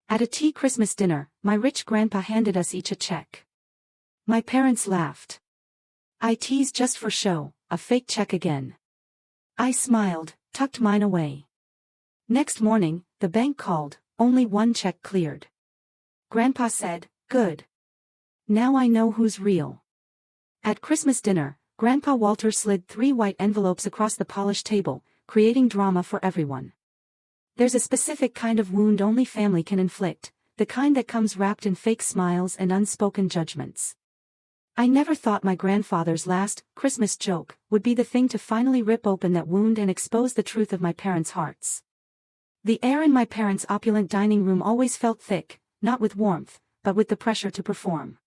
At a tea Christmas dinner, my rich grandpa handed us each a check. My parents laughed. I teased just for show, a fake check again. I smiled, tucked mine away. Next morning, the bank called, only one check cleared. Grandpa said, "Good. Now I know who's real." At Christmas dinner, Grandpa Walter slid 3 white envelopes across the polished table, creating drama for everyone. There's a specific kind of wound only family can inflict, the kind that comes wrapped in fake smiles and unspoken judgments. I never thought my grandfather's last Christmas joke would be the thing to finally rip open that wound and expose the truth of my parents' hearts. The air in my parents' opulent dining room always felt thick, not with warmth, but with the pressure to perform.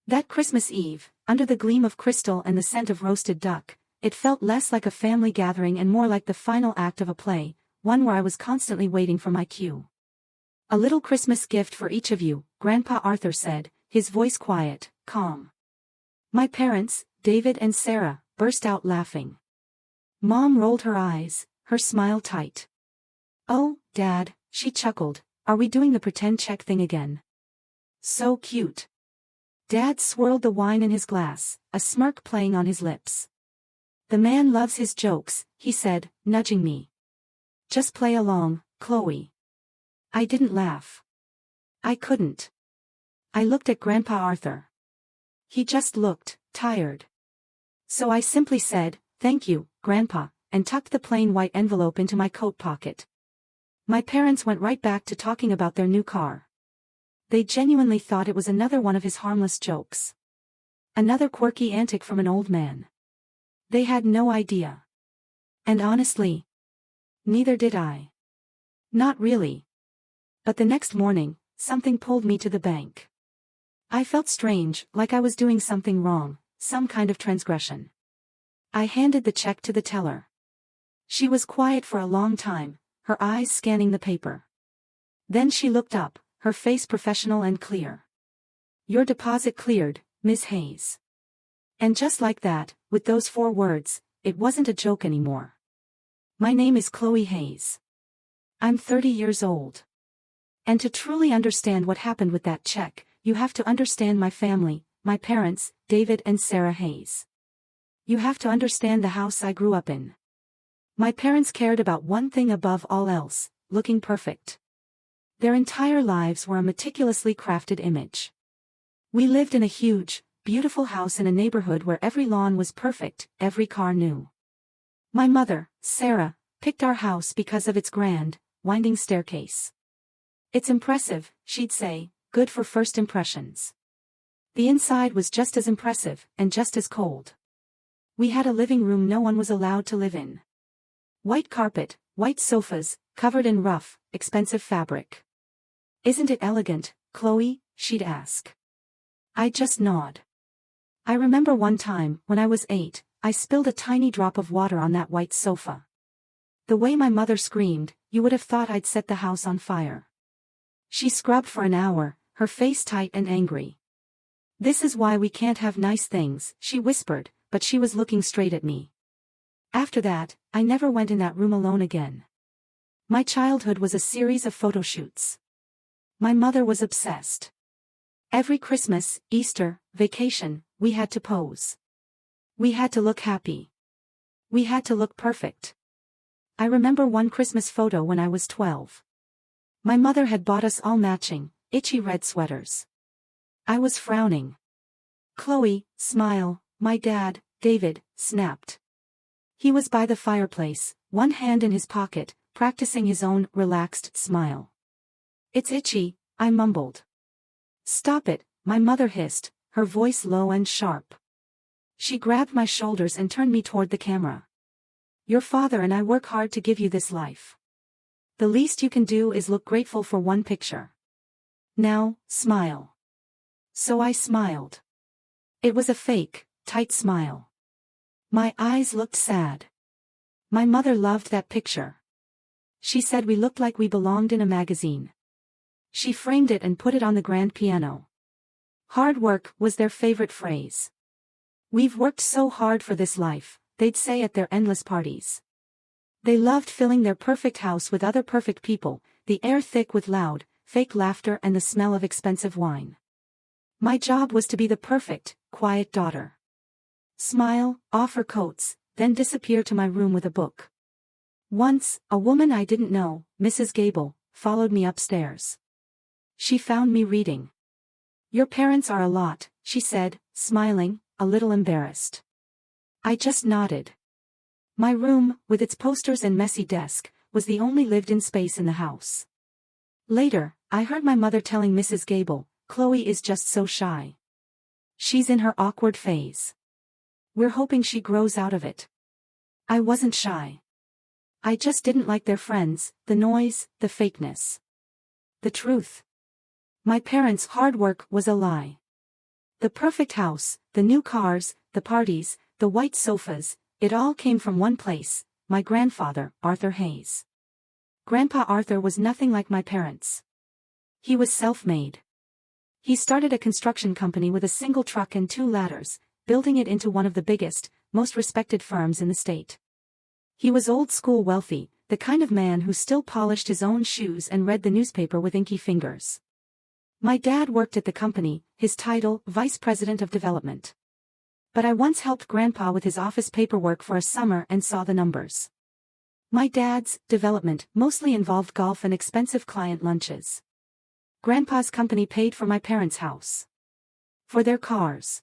That Christmas Eve, under the gleam of crystal and the scent of roasted duck, it felt less like a family gathering and more like the final act of a play, one where I was constantly waiting for my cue. "A little Christmas gift for each of you," Grandpa Arthur said, his voice quiet, calm. My parents, David and Sarah, burst out laughing. Mom rolled her eyes, her smile tight. "Oh, Dad," she chuckled, "are we doing the pretend check thing again?" "So cute." Dad swirled the wine in his glass, a smirk playing on his lips. "The man loves his jokes," he said, nudging me. "Just play along, Chloe." I didn't laugh. I couldn't. I looked at Grandpa Arthur. He just looked tired. So I simply said, "Thank you, Grandpa," and tucked the plain white envelope into my coat pocket. My parents went right back to talking about their new car. They genuinely thought it was another one of his harmless jokes. Another quirky antic from an old man. They had no idea. And honestly, neither did I. Not really. But the next morning, something pulled me to the bank. I felt strange, like I was doing something wrong, some kind of transgression. I handed the check to the teller. She was quiet for a long time, her eyes scanning the paper. Then she looked up, her face professional and clear. "Your deposit cleared, Ms. Hayes." And just like that, with those 4 words, it wasn't a joke anymore. My name is Chloe Hayes. I'm 30 years old. And to truly understand what happened with that check, you have to understand my family, my parents, David and Sarah Hayes. You have to understand the house I grew up in. My parents cared about one thing above all else, looking perfect. Their entire lives were a meticulously crafted image. We lived in a huge, beautiful house in a neighborhood where every lawn was perfect, every car new. My mother, Sarah, picked our house because of its grand, winding staircase. "It's impressive," she'd say, "good for first impressions." The inside was just as impressive, and just as cold. We had a living room no one was allowed to live in. White carpet, white sofas, covered in rough, expensive fabric. "Isn't it elegant, Chloe?" she'd ask. I'd just nod. I remember one time, when I was 8, I spilled a tiny drop of water on that white sofa. The way my mother screamed, you would have thought I'd set the house on fire. She scrubbed for an hour, her face tight and angry. "This is why we can't have nice things," she whispered, but she was looking straight at me. After that, I never went in that room alone again. My childhood was a series of photo shoots. My mother was obsessed. Every Christmas, Easter, vacation, we had to pose. We had to look happy. We had to look perfect. I remember one Christmas photo when I was 12. My mother had bought us all matching, itchy red sweaters. I was frowning. "Chloe, smile," my dad, David, snapped. He was by the fireplace, one hand in his pocket, practicing his own relaxed smile. "It's itchy," I mumbled. "Stop it," my mother hissed, her voice low and sharp. She grabbed my shoulders and turned me toward the camera. "Your father and I work hard to give you this life. The least you can do is look grateful for one picture. Now, smile." So I smiled. It was a fake, tight smile. My eyes looked sad. My mother loved that picture. She said we looked like we belonged in a magazine. She framed it and put it on the grand piano. Hard work was their favorite phrase. "We've worked so hard for this life," they'd say at their endless parties. They loved filling their perfect house with other perfect people, the air thick with loud, fake laughter and the smell of expensive wine. My job was to be the perfect, quiet daughter. Smile, offer coats, then disappear to my room with a book. Once, a woman I didn't know, Mrs. Gable, followed me upstairs. She found me reading. "Your parents are a lot," she said, smiling, a little embarrassed. I just nodded. My room, with its posters and messy desk, was the only lived-in space in the house. Later, I heard my mother telling Mrs. Gable, "Chloe is just so shy. She's in her awkward phase. We're hoping she grows out of it." I wasn't shy. I just didn't like their friends, the noise, the fakeness. The truth. My parents' hard work was a lie. The perfect house, the new cars, the parties, the white sofas, it all came from one place, my grandfather, Arthur Hayes. Grandpa Arthur was nothing like my parents. He was self-made. He started a construction company with a single truck and 2 ladders, building it into one of the biggest, most respected firms in the state. He was old-school wealthy, the kind of man who still polished his own shoes and read the newspaper with inky fingers. My dad worked at the company, his title, Vice President of Development. But I once helped Grandpa with his office paperwork for a summer and saw the numbers. My dad's development mostly involved golf and expensive client lunches. Grandpa's company paid for my parents' house. For their cars.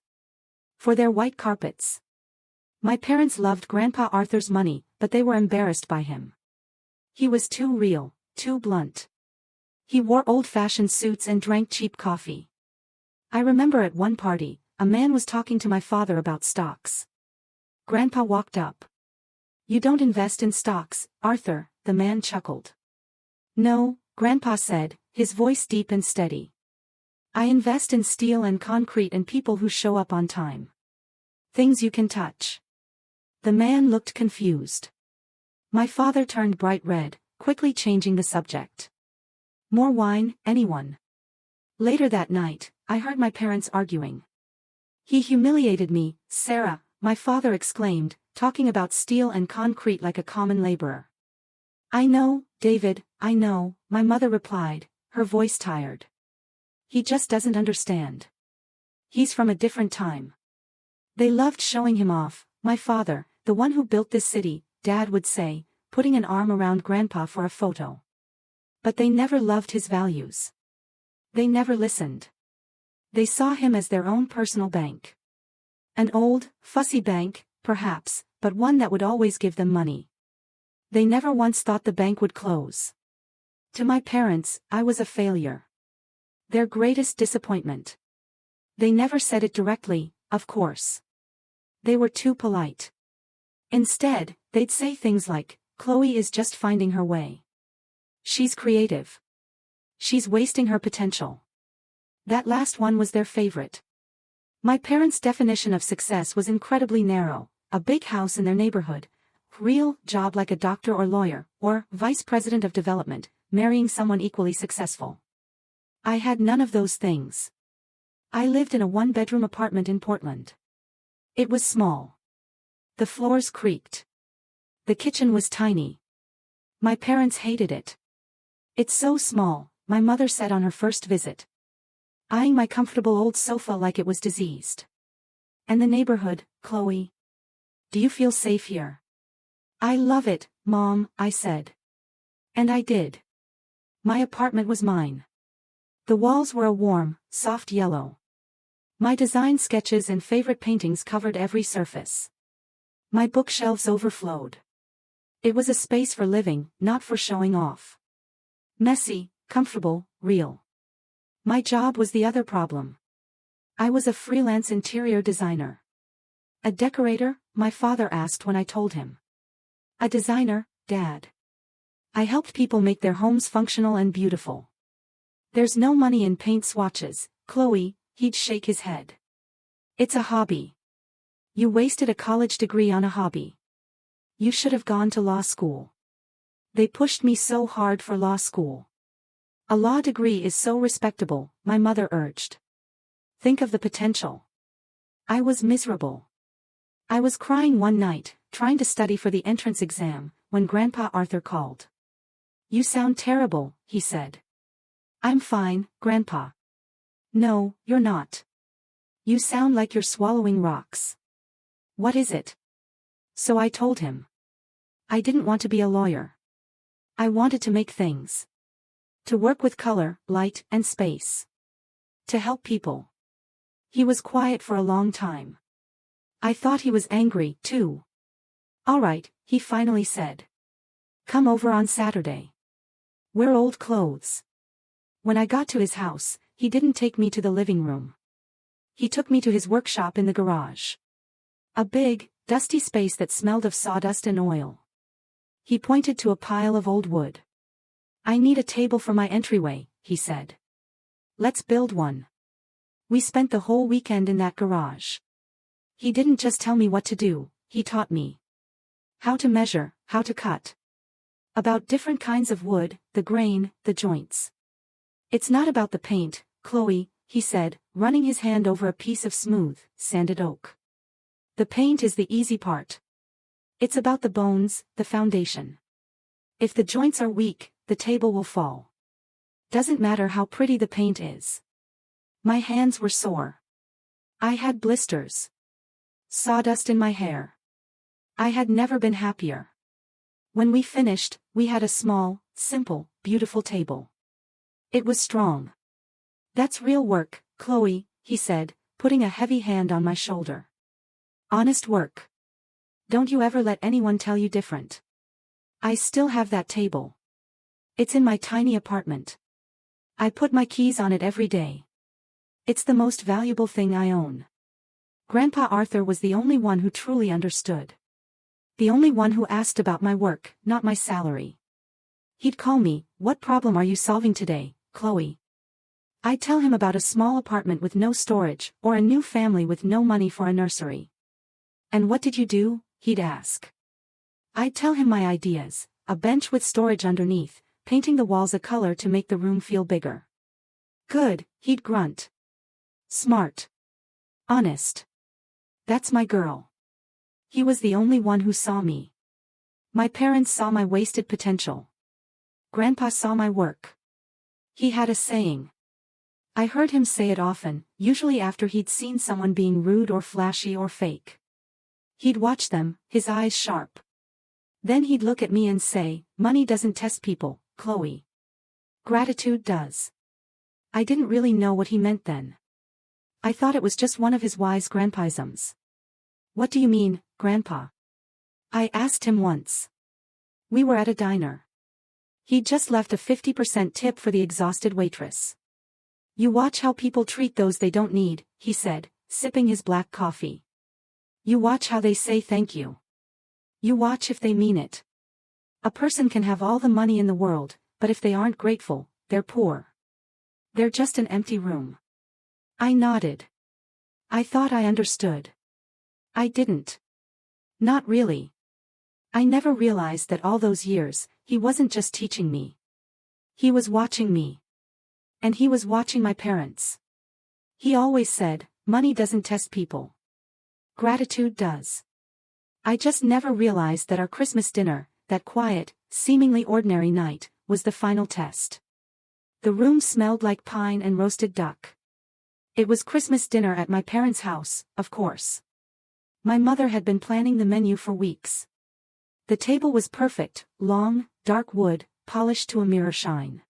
For their white carpets. My parents loved Grandpa Arthur's money, but they were embarrassed by him. He was too real, too blunt. He wore old-fashioned suits and drank cheap coffee. I remember at one party, a man was talking to my father about stocks. Grandpa walked up. "You don't invest in stocks, Arthur," the man chuckled. "No," Grandpa said, his voice deep and steady. "I invest in steel and concrete and people who show up on time. Things you can touch." The man looked confused. My father turned bright red, quickly changing the subject. "More wine, anyone?" Later that night, I heard my parents arguing. "He humiliated me, Sarah," my father exclaimed, talking about steel and concrete like a common laborer. "I know, David, I know," my mother replied, her voice tired. "He just doesn't understand. He's from a different time." They loved showing him off. "My father, the one who built this city," Dad would say, putting an arm around Grandpa for a photo. But they never loved his values. They never listened. They saw him as their own personal bank. An old, fussy bank, perhaps, but one that would always give them money. They never once thought the bank would close. To my parents, I was a failure. Their greatest disappointment. They never said it directly, of course. They were too polite. Instead, they'd say things like, "Chloe is just finding her way. She's creative. She's wasting her potential." That last one was their favorite. My parents' definition of success was incredibly narrow: a big house in their neighborhood, real job like a doctor or lawyer, or vice president of development, marrying someone equally successful. I had none of those things. I lived in a 1-bedroom apartment in Portland. It was small. The floors creaked. The kitchen was tiny. My parents hated it. "It's so small," my mother said on her first visit, eyeing my comfortable old sofa like it was diseased. "And the neighborhood, Chloe? Do you feel safe here?" "I love it, Mom," I said. And I did. My apartment was mine. The walls were a warm, soft yellow. My design sketches and favorite paintings covered every surface. My bookshelves overflowed. It was a space for living, not for showing off. Messy, comfortable, real. My job was the other problem. I was a freelance interior designer. "A decorator?" my father asked when I told him. "A designer, Dad. I helped people make their homes functional and beautiful." "There's no money in paint swatches, Chloe," he'd shake his head. "It's a hobby. You wasted a college degree on a hobby. You should have gone to law school." They pushed me so hard for law school. "A law degree is so respectable," my mother urged. "Think of the potential." I was miserable. I was crying one night, trying to study for the entrance exam, when Grandpa Arthur called. "You sound terrible," he said. I'm fine, Grandpa. No, you're not. You sound like you're swallowing rocks. What is it? So I told him. I didn't want to be a lawyer. I wanted to make things. To work with color, light, and space. To help people. He was quiet for a long time. I thought he was angry, too. All right, he finally said. Come over on Saturday. Wear old clothes. When I got to his house, he didn't take me to the living room. He took me to his workshop in the garage. A big, dusty space that smelled of sawdust and oil. He pointed to a pile of old wood. I need a table for my entryway, he said. Let's build one. We spent the whole weekend in that garage. He didn't just tell me what to do, he taught me. How to measure, how to cut. About different kinds of wood, the grain, the joints. It's not about the paint, Chloe, he said, running his hand over a piece of smooth, sanded oak. The paint is the easy part. It's about the bones, the foundation. If the joints are weak, the table will fall. Doesn't matter how pretty the paint is. My hands were sore. I had blisters. Sawdust in my hair. I had never been happier. When we finished, we had a small, simple, beautiful table. It was strong. That's real work, Chloe, he said, putting a heavy hand on my shoulder. Honest work. Don't you ever let anyone tell you different. I still have that table. It's in my tiny apartment. I put my keys on it every day. It's the most valuable thing I own. Grandpa Arthur was the only one who truly understood. The only one who asked about my work, not my salary. He'd call me, "What problem are you solving today, Chloe?" I'd tell him about a small apartment with no storage, or a new family with no money for a nursery. "And what did you do?" he'd ask. I'd tell him my ideas, a bench with storage underneath, painting the walls a color to make the room feel bigger. Good, he'd grunt. Smart. Honest. That's my girl. He was the only one who saw me. My parents saw my wasted potential. Grandpa saw my work. He had a saying. I heard him say it often, usually after he'd seen someone being rude or flashy or fake. He'd watch them, his eyes sharp. Then he'd look at me and say, "Money doesn't test people, Chloe. Gratitude does." I didn't really know what he meant then. I thought it was just one of his wise grandpaisms. What do you mean, Grandpa? I asked him once. We were at a diner. He'd just left a 50% tip for the exhausted waitress. You watch how people treat those they don't need, he said, sipping his black coffee. You watch how they say thank you. You watch if they mean it. A person can have all the money in the world, but if they aren't grateful, they're poor. They're just an empty room. I nodded. I thought I understood. I didn't. Not really. I never realized that all those years, he wasn't just teaching me. He was watching me. And he was watching my parents. He always said, money doesn't test people. Gratitude does. I just never realized that our Christmas dinner, that quiet, seemingly ordinary night, was the final test. The room smelled like pine and roasted duck. It was Christmas dinner at my parents' house, of course. My mother had been planning the menu for weeks. The table was perfect, long, dark wood, polished to a mirror shine.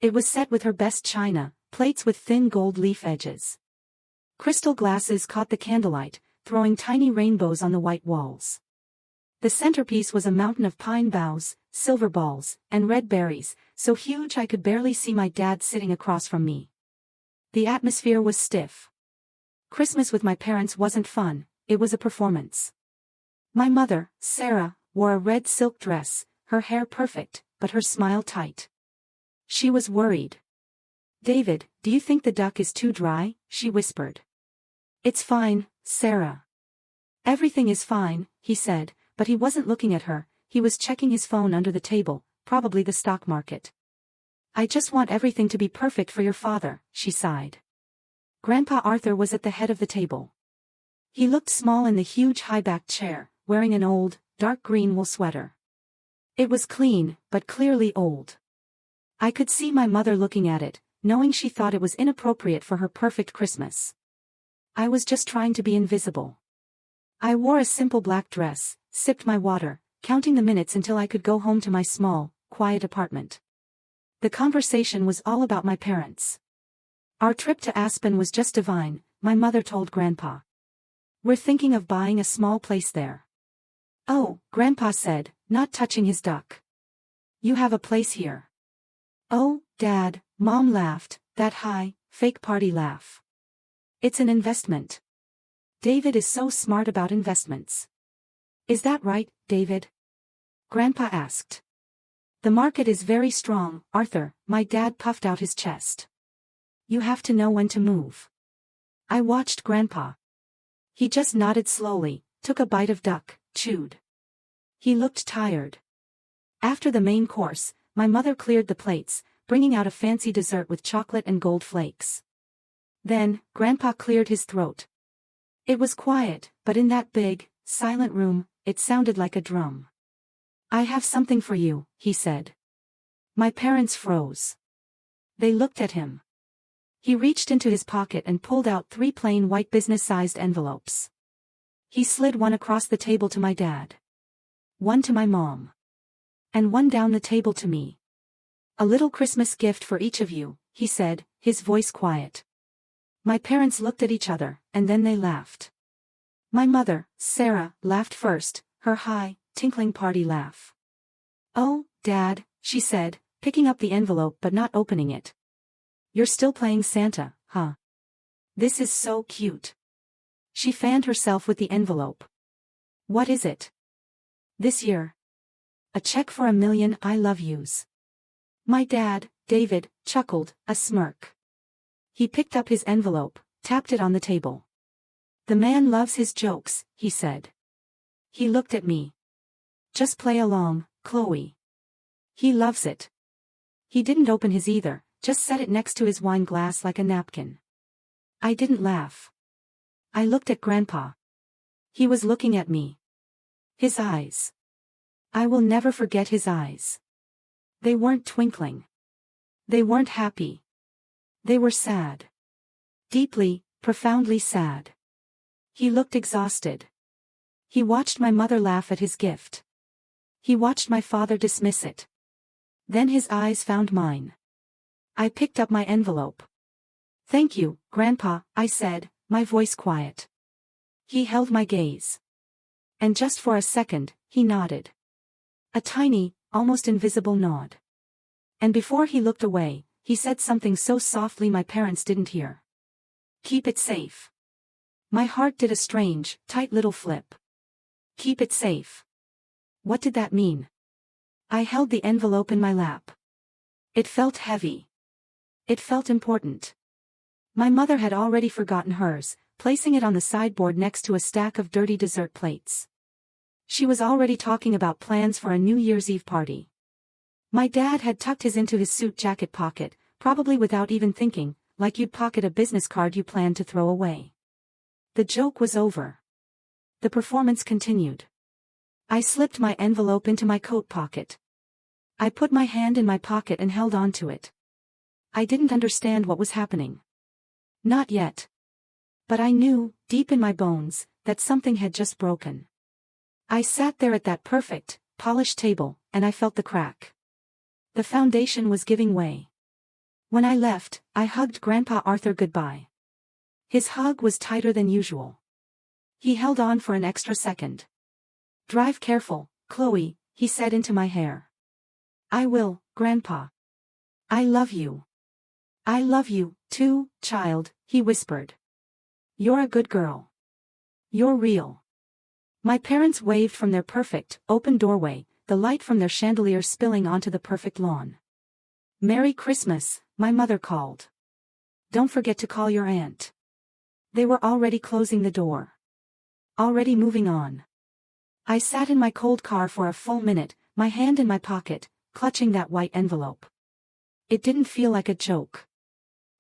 It was set with her best china, plates with thin gold leaf edges. Crystal glasses caught the candlelight, throwing tiny rainbows on the white walls. The centerpiece was a mountain of pine boughs, silver balls, and red berries, so huge I could barely see my dad sitting across from me. The atmosphere was stiff. Christmas with my parents wasn't fun, it was a performance. My mother, Sarah, wore a red silk dress, her hair perfect, but her smile tight. She was worried. "David, do you think the duck is too dry?" she whispered. "It's fine, Sarah." "Everything is fine," he said, but he wasn't looking at her, he was checking his phone under the table, probably the stock market. "I just want everything to be perfect for your father," she sighed. Grandpa Arthur was at the head of the table. He looked small in the huge high-backed chair, wearing an old, dark green wool sweater. It was clean, but clearly old. I could see my mother looking at it, knowing she thought it was inappropriate for her perfect Christmas. I was just trying to be invisible. I wore a simple black dress, sipped my water, counting the minutes until I could go home to my small, quiet apartment. The conversation was all about my parents. Our trip to Aspen was just divine, my mother told Grandpa. We're thinking of buying a small place there. Oh, Grandpa said, not touching his duck. You have a place here. Oh, Dad, Mom laughed, that high, fake party laugh. It's an investment. David is so smart about investments. Is that right, David? Grandpa asked. The market is very strong, Arthur, my dad puffed out his chest. You have to know when to move. I watched Grandpa. He just nodded slowly, took a bite of duck, chewed. He looked tired. After the main course, my mother cleared the plates, bringing out a fancy dessert with chocolate and gold flakes. Then, Grandpa cleared his throat. It was quiet, but in that big, silent room, it sounded like a drum. I have something for you, he said. My parents froze. They looked at him. He reached into his pocket and pulled out 3 plain white business-sized envelopes. He slid one across the table to my dad. One to my mom. And one down the table to me. A little Christmas gift for each of you, he said, his voice quiet. My parents looked at each other, and then they laughed. My mother, Sarah, laughed first, her high, tinkling party laugh. Oh, Dad, she said, picking up the envelope but not opening it. You're still playing Santa, huh? This is so cute. She fanned herself with the envelope. What is it? This year. A check for 1,000,000 I love yous. My dad, David, chuckled, a smirk. He picked up his envelope, tapped it on the table. The man loves his jokes, he said. He looked at me. Just play along, Chloe. He loves it. He didn't open his either, just set it next to his wine glass like a napkin. I didn't laugh. I looked at Grandpa. He was looking at me. His eyes. I will never forget his eyes. They weren't twinkling. They weren't happy. They were sad. Deeply, profoundly sad. He looked exhausted. He watched my mother laugh at his gift. He watched my father dismiss it. Then his eyes found mine. I picked up my envelope. Thank you, Grandpa, I said, my voice quiet. He held my gaze. And just for a second, he nodded. A tiny, almost invisible nod. And before he looked away, he said something so softly my parents didn't hear. Keep it safe. My heart did a strange, tight little flip. Keep it safe. What did that mean? I held the envelope in my lap. It felt heavy. It felt important. My mother had already forgotten hers, placing it on the sideboard next to a stack of dirty dessert plates. She was already talking about plans for a New Year's Eve party. My dad had tucked his into his suit jacket pocket, probably without even thinking, like you'd pocket a business card you planned to throw away. The joke was over. The performance continued. I slipped my envelope into my coat pocket. I put my hand in my pocket and held on to it. I didn't understand what was happening. Not yet. But I knew, deep in my bones, that something had just broken. I sat there at that perfect, polished table, and I felt the crack. The foundation was giving way. When I left, I hugged Grandpa Arthur goodbye. His hug was tighter than usual. He held on for an extra second. Drive careful, Chloe, he said into my hair. I will, Grandpa. I love you. I love you, too, child, he whispered. You're a good girl. You're real. My parents waved from their perfect, open doorway, the light from their chandelier spilling onto the perfect lawn. Merry Christmas, my mother called. Don't forget to call your aunt. They were already closing the door. Already moving on. I sat in my cold car for a full minute, my hand in my pocket, clutching that white envelope. It didn't feel like a joke.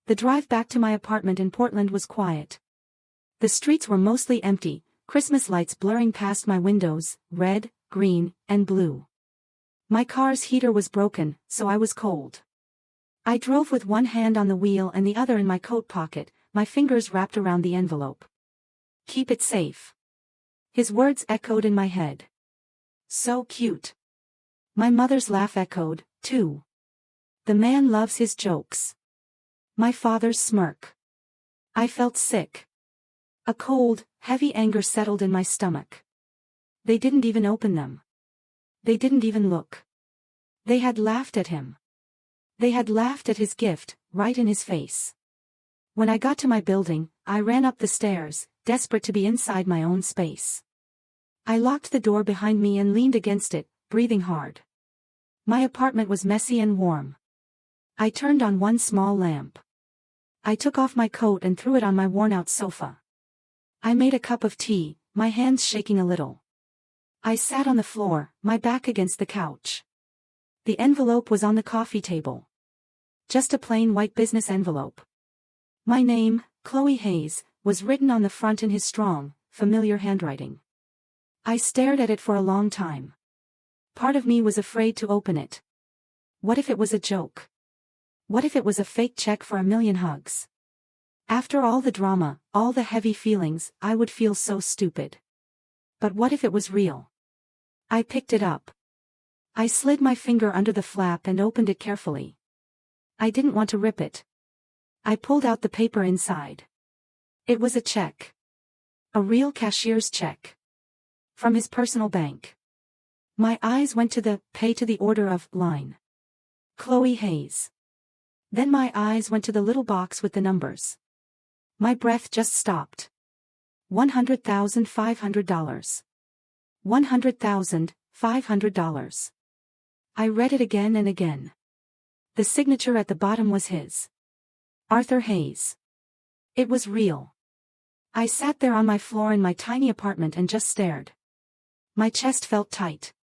The drive back to my apartment in Portland was quiet. The streets were mostly empty, Christmas lights blurring past my windows, red, green, and blue. My car's heater was broken, so I was cold. I drove with one hand on the wheel and the other in my coat pocket, my fingers wrapped around the envelope. Keep it safe. His words echoed in my head. So cute. My mother's laugh echoed, too. The man loves his jokes. My father's smirk. I felt sick. A cold, heavy anger settled in my stomach. They didn't even open them. They didn't even look. They had laughed at him. They had laughed at his gift, right in his face. When I got to my building, I ran up the stairs, desperate to be inside my own space. I locked the door behind me and leaned against it, breathing hard. My apartment was messy and warm. I turned on one small lamp. I took off my coat and threw it on my worn-out sofa. I made a cup of tea, my hands shaking a little. I sat on the floor, my back against the couch. The envelope was on the coffee table. Just a plain white business envelope. My name, Chloe Hayes, was written on the front in his strong, familiar handwriting. I stared at it for a long time. Part of me was afraid to open it. What if it was a joke? What if it was a fake check for 1,000,000 hugs? After all the drama, all the heavy feelings, I would feel so stupid. But what if it was real? I picked it up. I slid my finger under the flap and opened it carefully. I didn't want to rip it. I pulled out the paper inside. It was a check. A real cashier's check. From his personal bank. My eyes went to the "pay to the order of" line. Chloe Hayes. Then my eyes went to the little box with the numbers. My breath just stopped. $100,500. $100,500. I read it again and again. The signature at the bottom was his. Arthur Hayes. It was real. I sat there on my floor in my tiny apartment and just stared. My chest felt tight.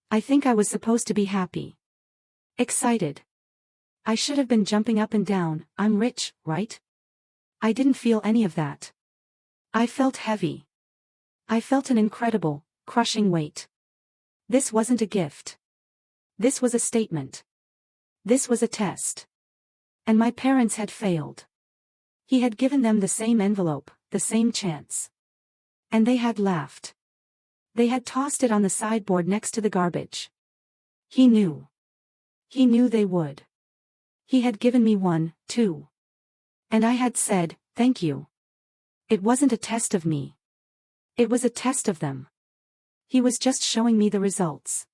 I think I was supposed to be happy. Excited. I should have been jumping up and down. I'm rich, right? I didn't feel any of that. I felt heavy. I felt an incredible, crushing weight. This wasn't a gift. This was a statement. This was a test. And my parents had failed. He had given them the same envelope, the same chance. And they had laughed. They had tossed it on the sideboard next to the garbage. He knew. He knew they would. He had given me one, too. And I had said, thank you. It wasn't a test of me. It was a test of them. He was just showing me the results.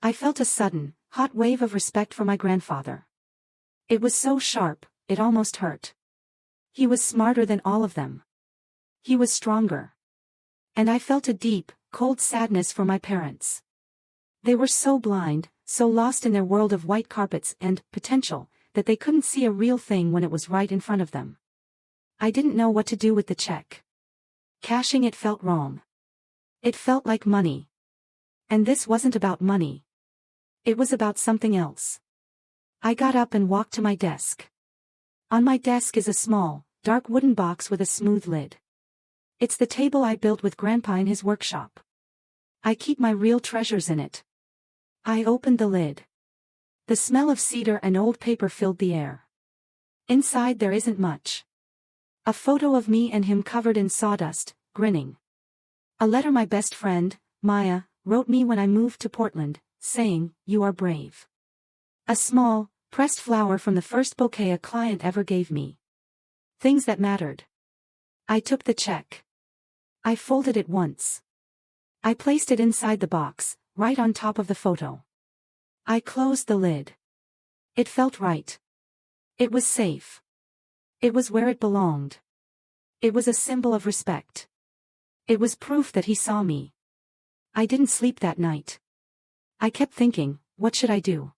I felt a sudden, hot wave of respect for my grandfather. It was so sharp, it almost hurt. He was smarter than all of them. He was stronger. And I felt a deep, cold sadness for my parents. They were so blind, so lost in their world of white carpets and potential, that they couldn't see a real thing when it was right in front of them. I didn't know what to do with the check. Cashing it felt wrong. It felt like money. And this wasn't about money. It was about something else. I got up and walked to my desk. On my desk is a small, dark wooden box with a smooth lid. It's the table I built with Grandpa in his workshop. I keep my real treasures in it. I opened the lid. The smell of cedar and old paper filled the air. Inside there isn't much. A photo of me and him covered in sawdust, grinning. A letter my best friend, Maya, wrote me when I moved to Portland, saying, "You are brave." A small, pressed flower from the first bouquet a client ever gave me. Things that mattered. I took the check. I folded it once. I placed it inside the box, right on top of the photo. I closed the lid. It felt right. It was safe. It was where it belonged. It was a symbol of respect. It was proof that he saw me. I didn't sleep that night. I kept thinking, what should I do?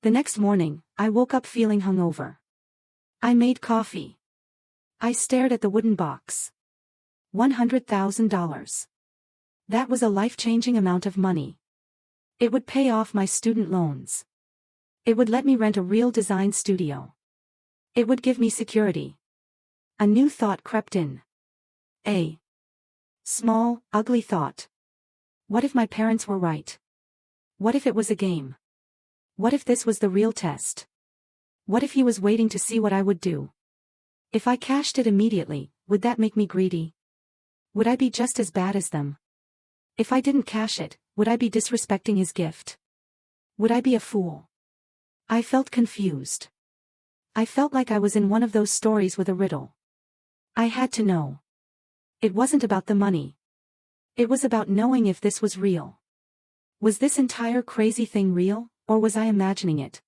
The next morning, I woke up feeling hungover. I made coffee. I stared at the wooden box. $100,000. That was a life-changing amount of money. It would pay off my student loans. It would let me rent a real design studio. It would give me security. A new thought crept in. A small, ugly thought. What if my parents were right? What if it was a game? What if this was the real test? What if he was waiting to see what I would do? If I cashed it immediately, would that make me greedy? Would I be just as bad as them? If I didn't cash it, would I be disrespecting his gift? Would I be a fool? I felt confused. I felt like I was in one of those stories with a riddle. I had to know. It wasn't about the money. It was about knowing if this was real. Was this entire crazy thing real, or was I imagining it?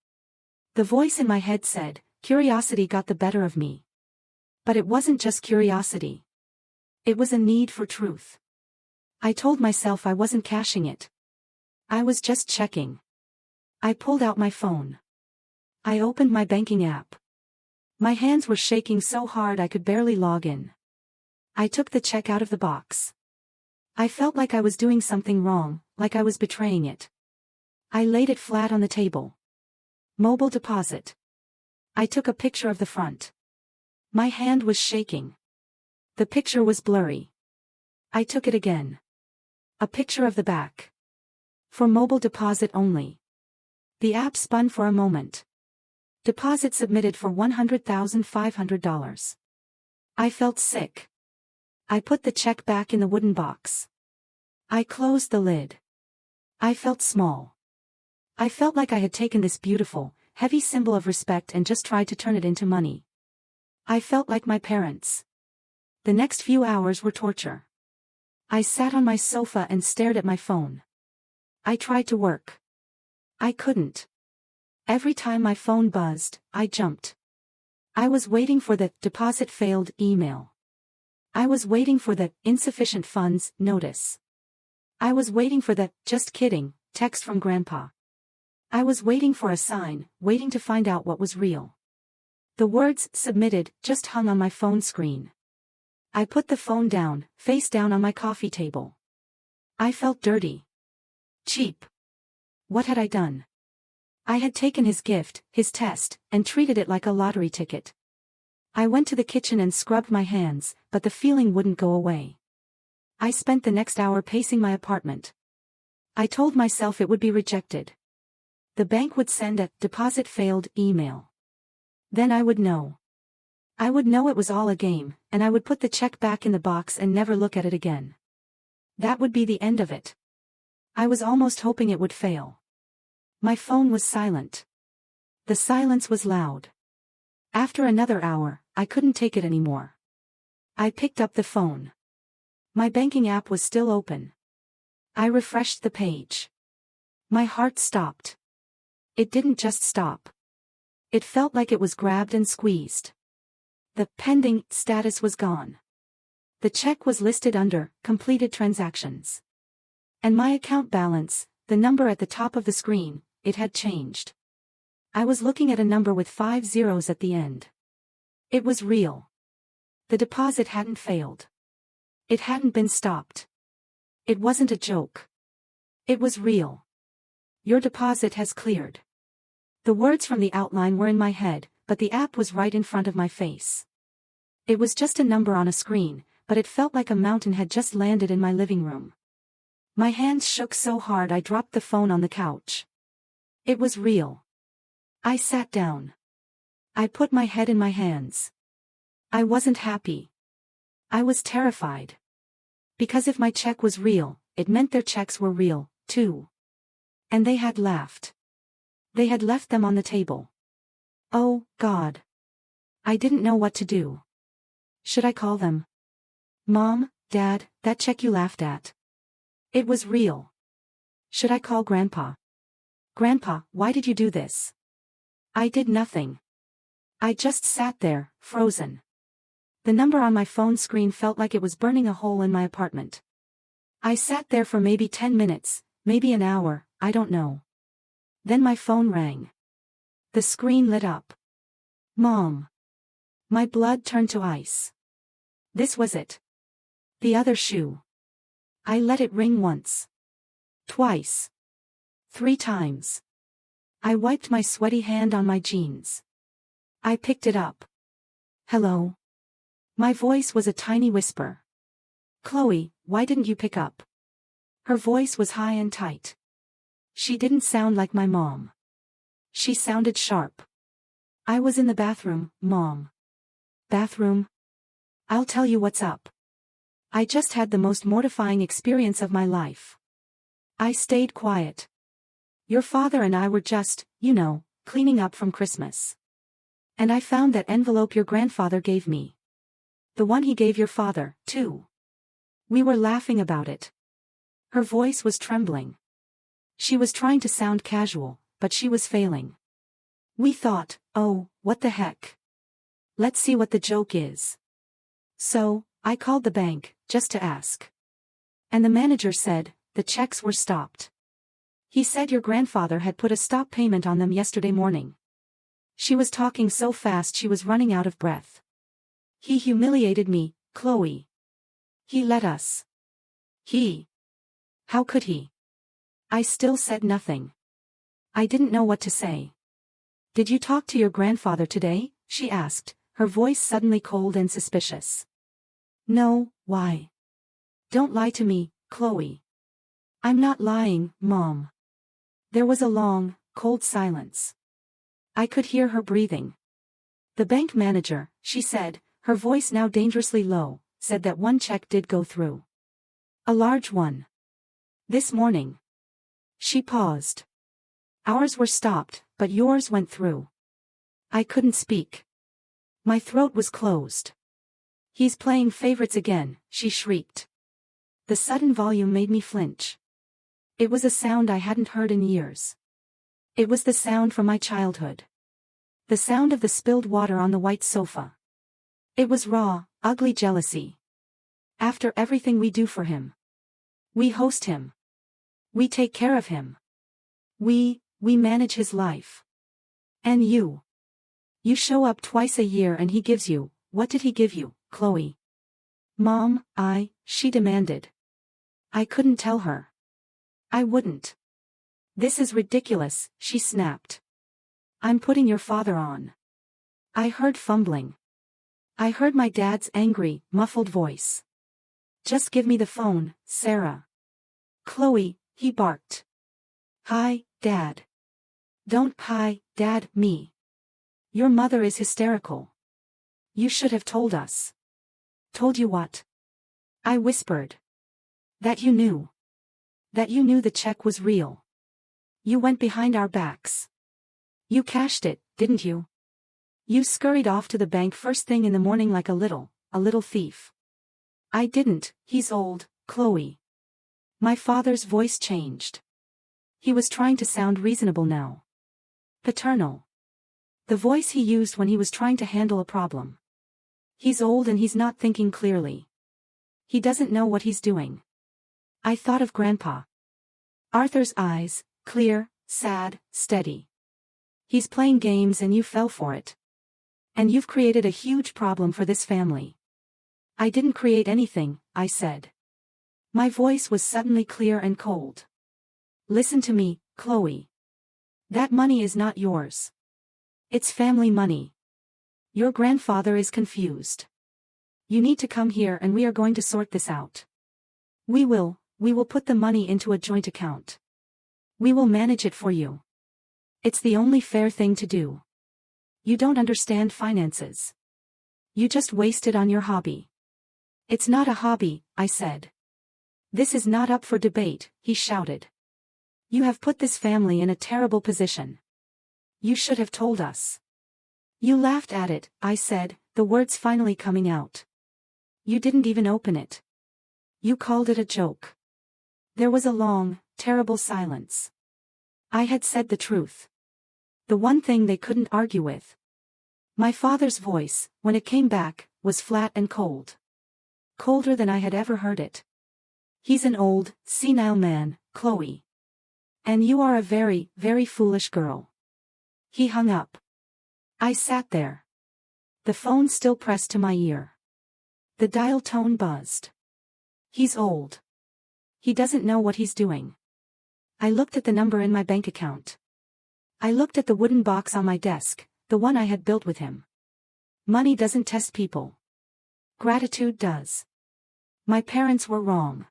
The voice in my head said, curiosity got the better of me. But it wasn't just curiosity. It was a need for truth. I told myself I wasn't cashing it. I was just checking. I pulled out my phone. I opened my banking app. My hands were shaking so hard I could barely log in. I took the check out of the box. I felt like I was doing something wrong, like I was betraying it. I laid it flat on the table. Mobile deposit. I took a picture of the front. My hand was shaking. The picture was blurry. I took it again. A picture of the back. For mobile deposit only. The app spun for a moment. Deposit submitted for $100,500. I felt sick. I put the check back in the wooden box. I closed the lid. I felt small. I felt like I had taken this beautiful, heavy symbol of respect and just tried to turn it into money. I felt like my parents. The next few hours were torture. I sat on my sofa and stared at my phone. I tried to work. I couldn't. Every time my phone buzzed, I jumped. I was waiting for the deposit failed email. I was waiting for the insufficient funds notice. I was waiting for the just kidding text from Grandpa. I was waiting for a sign, waiting to find out what was real. The words submitted just hung on my phone screen. I put the phone down, face down on my coffee table. I felt dirty. Cheap. What had I done? I had taken his gift, his test, and treated it like a lottery ticket. I went to the kitchen and scrubbed my hands, but the feeling wouldn't go away. I spent the next hour pacing my apartment. I told myself it would be rejected. The bank would send a deposit failed email. Then I would know. I would know it was all a game, and I would put the check back in the box and never look at it again. That would be the end of it. I was almost hoping it would fail. My phone was silent. The silence was loud. After another hour, I couldn't take it anymore. I picked up the phone. My banking app was still open. I refreshed the page. My heart stopped. It didn't just stop. It felt like it was grabbed and squeezed. The pending status was gone. The check was listed under completed transactions. And my account balance, the number at the top of the screen, it had changed. I was looking at a number with 5 zeros at the end. It was real. The deposit hadn't failed. It hadn't been stopped. It wasn't a joke. It was real. Your deposit has cleared. The words from the outline were in my head, but the app was right in front of my face. It was just a number on a screen, but it felt like a mountain had just landed in my living room. My hands shook so hard I dropped the phone on the couch. It was real. I sat down. I put my head in my hands. I wasn't happy. I was terrified. Because if my check was real, it meant their checks were real, too. And they had laughed. They had left them on the table. Oh, God. I didn't know what to do. Should I call them? Mom, Dad, that check you laughed at. It was real. Should I call Grandpa? Grandpa, why did you do this? I did nothing. I just sat there, frozen. The number on my phone screen felt like it was burning a hole in my apartment. I sat there for maybe 10 minutes, maybe an hour, I don't know. Then my phone rang. The screen lit up. Mom. My blood turned to ice. This was it. The other shoe. I let it ring once. Twice. 3 times. I wiped my sweaty hand on my jeans. I picked it up. Hello? My voice was a tiny whisper. Chloe, why didn't you pick up? Her voice was high and tight. She didn't sound like my mom. She sounded sharp. I was in the bathroom, Mom. Bathroom? I'll tell you what's up. I just had the most mortifying experience of my life. I stayed quiet. Your father and I were just, cleaning up from Christmas. And I found that envelope your grandfather gave me. The one he gave your father, too. We were laughing about it. Her voice was trembling. She was trying to sound casual, but she was failing. We thought, oh, what the heck. Let's see what the joke is. So, I called the bank, just to ask. And the manager said, the checks were stopped. He said your grandfather had put a stop payment on them yesterday morning. She was talking so fast she was running out of breath. He humiliated me, Chloe. He let us. How could he? I still said nothing. I didn't know what to say. Did you talk to your grandfather today? She asked, her voice suddenly cold and suspicious. No, why? Don't lie to me, Chloe. I'm not lying, Mom. There was a long, cold silence. I could hear her breathing. The bank manager, she said, her voice now dangerously low, said that one check did go through. A large one. This morning. She paused. Ours were stopped, but yours went through. I couldn't speak. My throat was closed. He's playing favorites again, she shrieked. The sudden volume made me flinch. It was a sound I hadn't heard in years. It was the sound from my childhood. The sound of the spilled water on the white sofa. It was raw, ugly jealousy. After everything we do for him. We host him. We take care of him. We manage his life. And you. You show up twice a year and he gives you, what did he give you, Chloe? Mom, she demanded. I couldn't tell her. I wouldn't. This is ridiculous, she snapped. I'm putting your father on. I heard fumbling. I heard my dad's angry, muffled voice. Just give me the phone, Sarah. Chloe, he barked. Hi, Dad. Don't hi, Dad, me. Your mother is hysterical. You should have told us. Told you what? I whispered. That you knew. That you knew the check was real. You went behind our backs. You cashed it, didn't you? You scurried off to the bank first thing in the morning like a little thief. I didn't, he's old, Chloe. My father's voice changed. He was trying to sound reasonable now. Paternal. The voice he used when he was trying to handle a problem. He's old and he's not thinking clearly. He doesn't know what he's doing. I thought of Grandpa. Arthur's eyes, clear, sad, steady. He's playing games and you fell for it. And you've created a huge problem for this family. I didn't create anything, I said. My voice was suddenly clear and cold. Listen to me, Chloe. That money is not yours. It's family money. Your grandfather is confused. You need to come here and we are going to sort this out. We will put the money into a joint account. We will manage it for you. It's the only fair thing to do. You don't understand finances. You just waste it on your hobby. It's not a hobby, I said. This is not up for debate, he shouted. You have put this family in a terrible position. You should have told us. You laughed at it, I said, the words finally coming out. You didn't even open it. You called it a joke. There was a long, terrible silence. I had said the truth. The one thing they couldn't argue with. My father's voice, when it came back, was flat and cold. Colder than I had ever heard it. He's an old, senile man, Chloe. And you are a very, very foolish girl. He hung up. I sat there. The phone still pressed to my ear. The dial tone buzzed. He's old. He doesn't know what he's doing. I looked at the number in my bank account. I looked at the wooden box on my desk, the one I had built with him. Money doesn't test people. Gratitude does. My parents were wrong.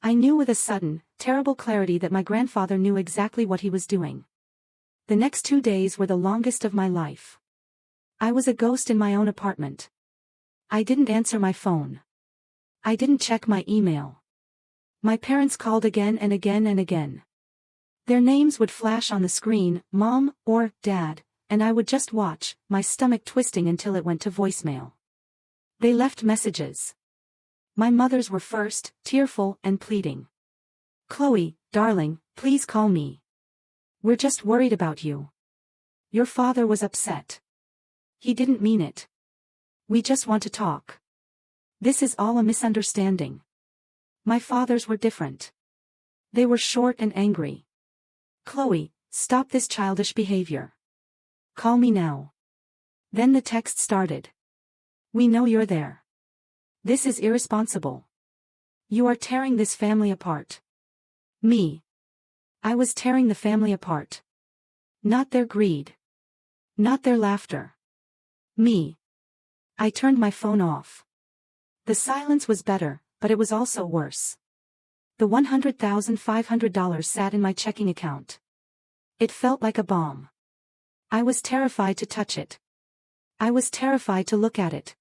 I knew with a sudden, terrible clarity that my grandfather knew exactly what he was doing. The next 2 days were the longest of my life. I was a ghost in my own apartment. I didn't answer my phone. I didn't check my email. My parents called again and again and again. Their names would flash on the screen, Mom or Dad, and I would just watch, my stomach twisting until it went to voicemail. They left messages. My mother's were first, tearful and pleading. Chloe, darling, please call me. We're just worried about you. Your father was upset. He didn't mean it. We just want to talk. This is all a misunderstanding. My fathers were different. They were short and angry. Chloe, stop this childish behavior. Call me now. Then the text started. We know you're there. This is irresponsible. You are tearing this family apart. Me. I was tearing the family apart. Not their greed. Not their laughter. Me. I turned my phone off. The silence was better, but it was also worse. The $100,500 sat in my checking account. It felt like a bomb. I was terrified to touch it. I was terrified to look at it.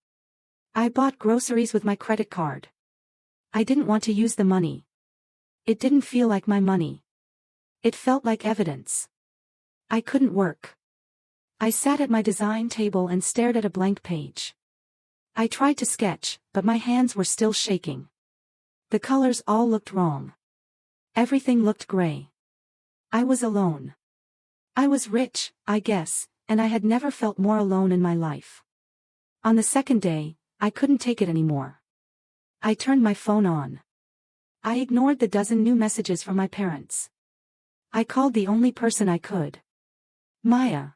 I bought groceries with my credit card. I didn't want to use the money. It didn't feel like my money. It felt like evidence. I couldn't work. I sat at my design table and stared at a blank page. I tried to sketch, but my hands were still shaking. The colors all looked wrong. Everything looked gray. I was alone. I was rich, I guess, and I had never felt more alone in my life. On the second day, I couldn't take it anymore. I turned my phone on. I ignored the dozen new messages from my parents. I called the only person I could. Maya.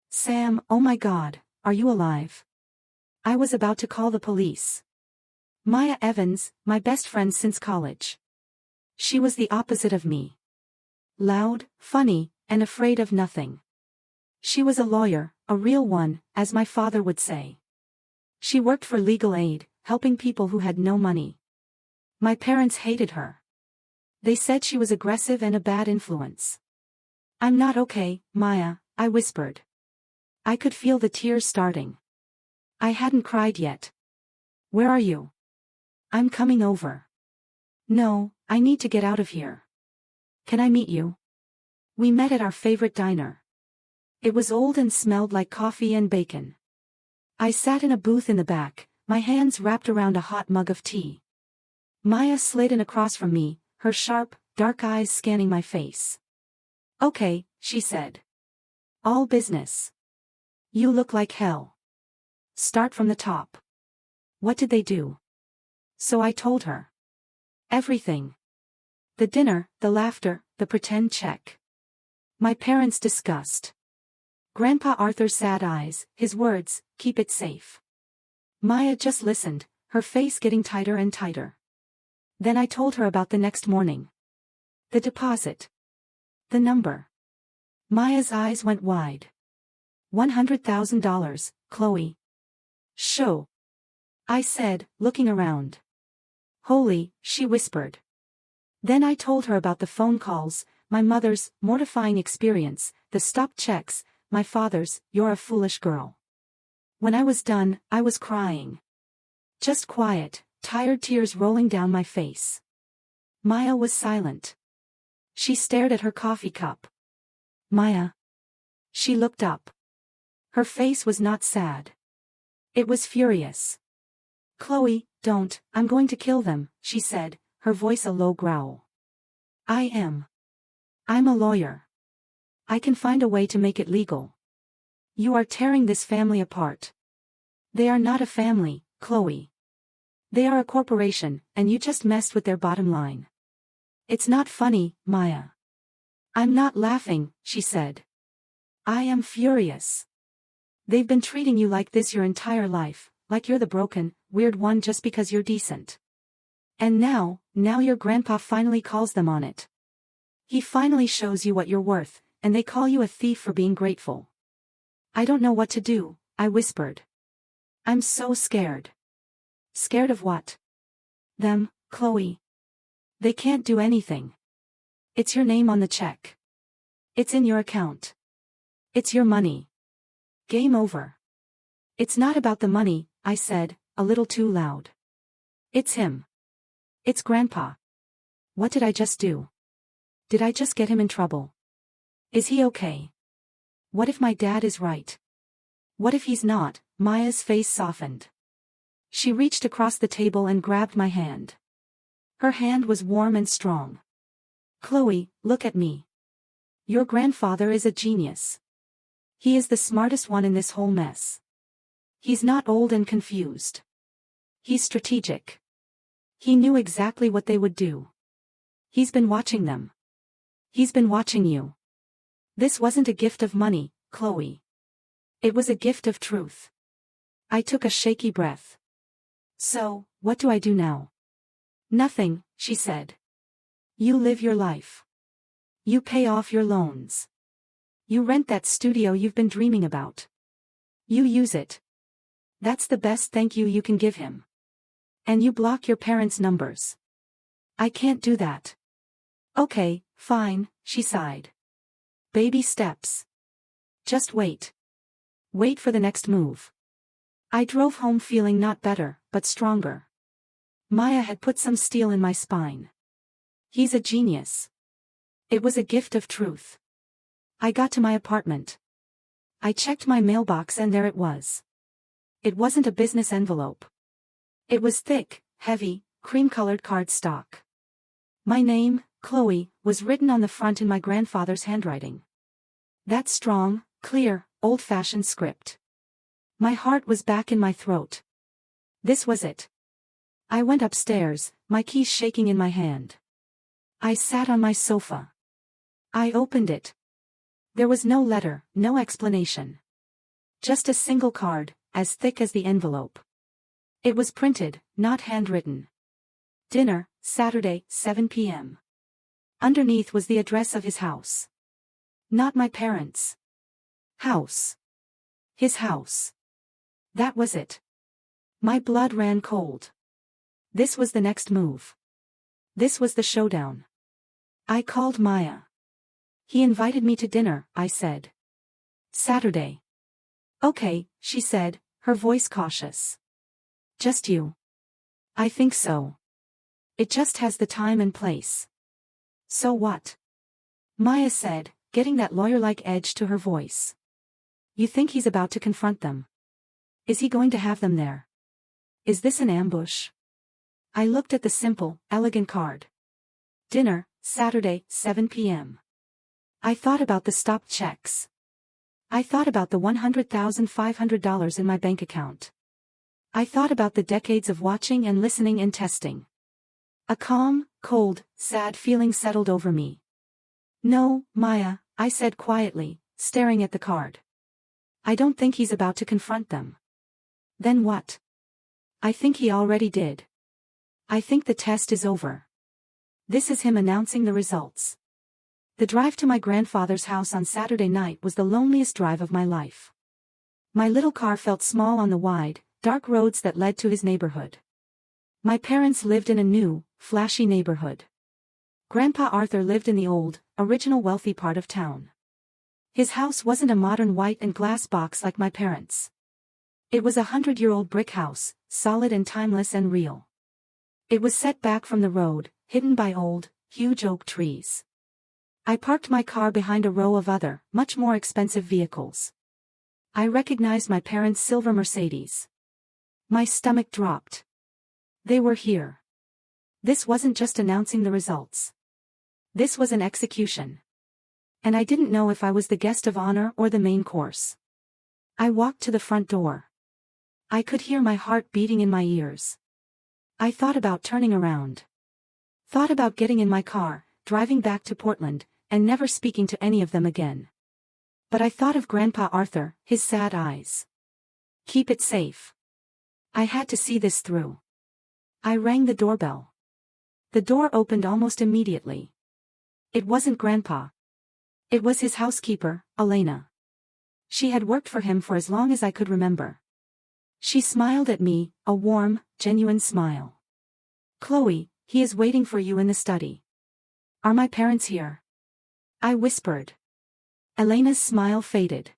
Sam, oh my God, are you alive? I was about to call the police. Maya Evans, my best friend since college. She was the opposite of me. Loud, funny, and afraid of nothing. She was a lawyer, a real one, as my father would say. She worked for legal aid, helping people who had no money. My parents hated her. They said she was aggressive and a bad influence. I'm not okay, Maya, I whispered. I could feel the tears starting. I hadn't cried yet. Where are you? I'm coming over. No, I need to get out of here. Can I meet you? We met at our favorite diner. It was old and smelled like coffee and bacon. I sat in a booth in the back, my hands wrapped around a hot mug of tea. Maya slid in across from me, her sharp, dark eyes scanning my face. Okay, she said. All business. You look like hell. Start from the top. What did they do? So I told her. Everything. The dinner, the laughter, the pretend check. My parents' disgust. Grandpa Arthur's sad eyes, his words, keep it safe. Maya just listened, her face getting tighter and tighter. Then I told her about the next morning. The deposit. The number. Maya's eyes went wide. $100,000, Chloe. Show. I said, looking around. Holy, she whispered. Then I told her about the phone calls, my mother's mortifying experience, the stopped checks, my father's, you're a foolish girl. When I was done, I was crying. Just quiet, tired tears rolling down my face. Maya was silent. She stared at her coffee cup. Maya. She looked up. Her face was not sad. It was furious. Chloe, don't, I'm going to kill them, she said, her voice a low growl. I'm a lawyer. I can find a way to make it legal. You are tearing this family apart. They are not a family, Chloe. They are a corporation, and you just messed with their bottom line. It's not funny, Maya. I'm not laughing, she said. I am furious. They've been treating you like this your entire life, like you're the broken, weird one just because you're decent. And now your grandpa finally calls them on it. He finally shows you what you're worth, and they call you a thief for being grateful. I don't know what to do, I whispered. I'm so scared. Scared of what? Them, Chloe. They can't do anything. It's your name on the check. It's in your account. It's your money. Game over. It's not about the money, I said, a little too loud. It's him. It's Grandpa. What did I just do? Did I just get him in trouble? Is he okay? What if my dad is right? What if he's not? Maya's face softened. She reached across the table and grabbed my hand. Her hand was warm and strong. Chloe, look at me. Your grandfather is a genius. He is the smartest one in this whole mess. He's not old and confused. He's strategic. He knew exactly what they would do. He's been watching them. He's been watching you. This wasn't a gift of money, Chloe. It was a gift of truth. I took a shaky breath. So, what do I do now? Nothing, she said. You live your life. You pay off your loans. You rent that studio you've been dreaming about. You use it. That's the best thank you you can give him. And you block your parents' numbers. I can't do that. Okay, fine, she sighed. Baby steps. Just wait. Wait for the next move. I drove home feeling not better, but stronger. Maya had put some steel in my spine. He's a genius. It was a gift of truth. I got to my apartment. I checked my mailbox and there it was. It wasn't a business envelope. It was thick, heavy, cream-colored cardstock. My name, Chloe, was written on the front in my grandfather's handwriting. That strong, clear, old-fashioned script. My heart was back in my throat. This was it. I went upstairs, my keys shaking in my hand. I sat on my sofa. I opened it. There was no letter, no explanation. Just a single card, as thick as the envelope. It was printed, not handwritten. Dinner, Saturday, 7 p.m. Underneath was the address of his house. Not my parents' house. His house. That was it. My blood ran cold. This was the next move. This was the showdown. I called Maya. He invited me to dinner, I said. Saturday. Okay, she said, her voice cautious. Just you? I think so. It just has the time and place. So what? Maya said, getting that lawyer-like edge to her voice. You think he's about to confront them? Is he going to have them there? Is this an ambush? I looked at the simple, elegant card. Dinner, Saturday, 7 p.m. I thought about the stopped checks. I thought about the $100,500 in my bank account. I thought about the decades of watching and listening and testing. A calm, cold, sad feeling settled over me. No, Maya, I said quietly, staring at the card. I don't think he's about to confront them. Then what? I think he already did. I think the test is over. This is him announcing the results. The drive to my grandfather's house on Saturday night was the loneliest drive of my life. My little car felt small on the wide, dark roads that led to his neighborhood. My parents lived in a new, flashy neighborhood. Grandpa Arthur lived in the old, original wealthy part of town. His house wasn't a modern white and glass box like my parents'. It was a 100-year-old brick house, solid and timeless and real. It was set back from the road, hidden by old, huge oak trees. I parked my car behind a row of other, much more expensive vehicles. I recognized my parents' silver Mercedes. My stomach dropped. They were here. This wasn't just announcing the results. This was an execution. And I didn't know if I was the guest of honor or the main course. I walked to the front door. I could hear my heart beating in my ears. I thought about turning around. Thought about getting in my car, driving back to Portland, and never speaking to any of them again. But I thought of Grandpa Arthur, his sad eyes. Keep it safe. I had to see this through. I rang the doorbell. The door opened almost immediately. It wasn't Grandpa. It was his housekeeper, Elena. She had worked for him for as long as I could remember. She smiled at me, a warm, genuine smile. Chloe, he is waiting for you in the study. Are my parents here? I whispered. Elena's smile faded.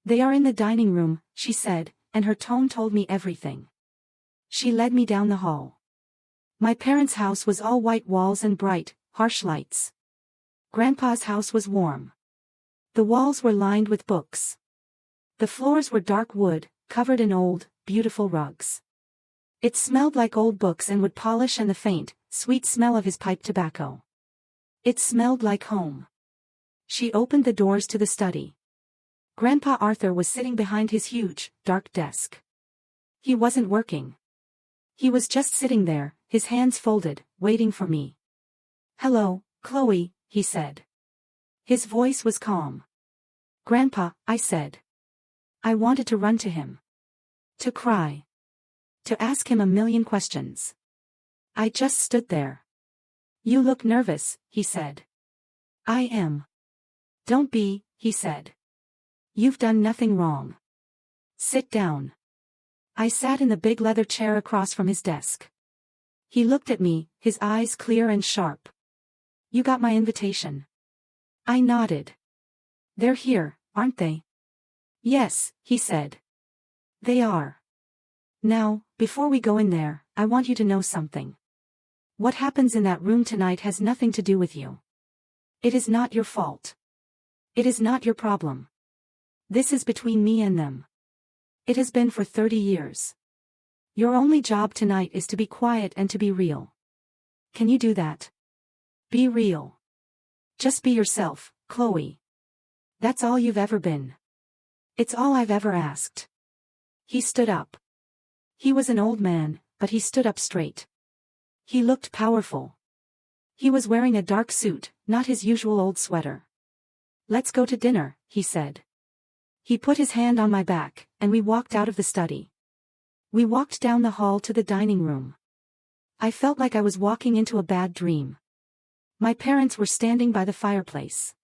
They are in the dining room, she said, and her tone told me everything. She led me down the hall. My parents' house was all white walls and bright, harsh lights. Grandpa's house was warm. The walls were lined with books. The floors were dark wood, covered in old, beautiful rugs. It smelled like old books and wood polish and the faint, sweet smell of his pipe tobacco. It smelled like home. She opened the doors to the study. Grandpa Arthur was sitting behind his huge, dark desk. He wasn't working. He was just sitting there, his hands folded, waiting for me. "Hello, Chloe," he said. His voice was calm. "Grandpa," I said. I wanted to run to him. To cry. To ask him a million questions. I just stood there. "You look nervous," he said. "I am." "Don't be," he said. "You've done nothing wrong. Sit down." I sat in the big leather chair across from his desk. He looked at me, his eyes clear and sharp. "You got my invitation?" I nodded. "They're here, aren't they?" "Yes," he said. "They are. Now, before we go in there, I want you to know something. What happens in that room tonight has nothing to do with you. It is not your fault. It is not your problem. This is between me and them. It has been for 30 years. Your only job tonight is to be quiet and to be real. Can you do that? Be real. Just be yourself, Chloe. That's all you've ever been. It's all I've ever asked." He stood up. He was an old man, but he stood up straight. He looked powerful. He was wearing a dark suit, not his usual old sweater. "Let's go to dinner," he said. He put his hand on my back, and we walked out of the study. We walked down the hall to the dining room. I felt like I was walking into a bad dream. My parents were standing by the fireplace.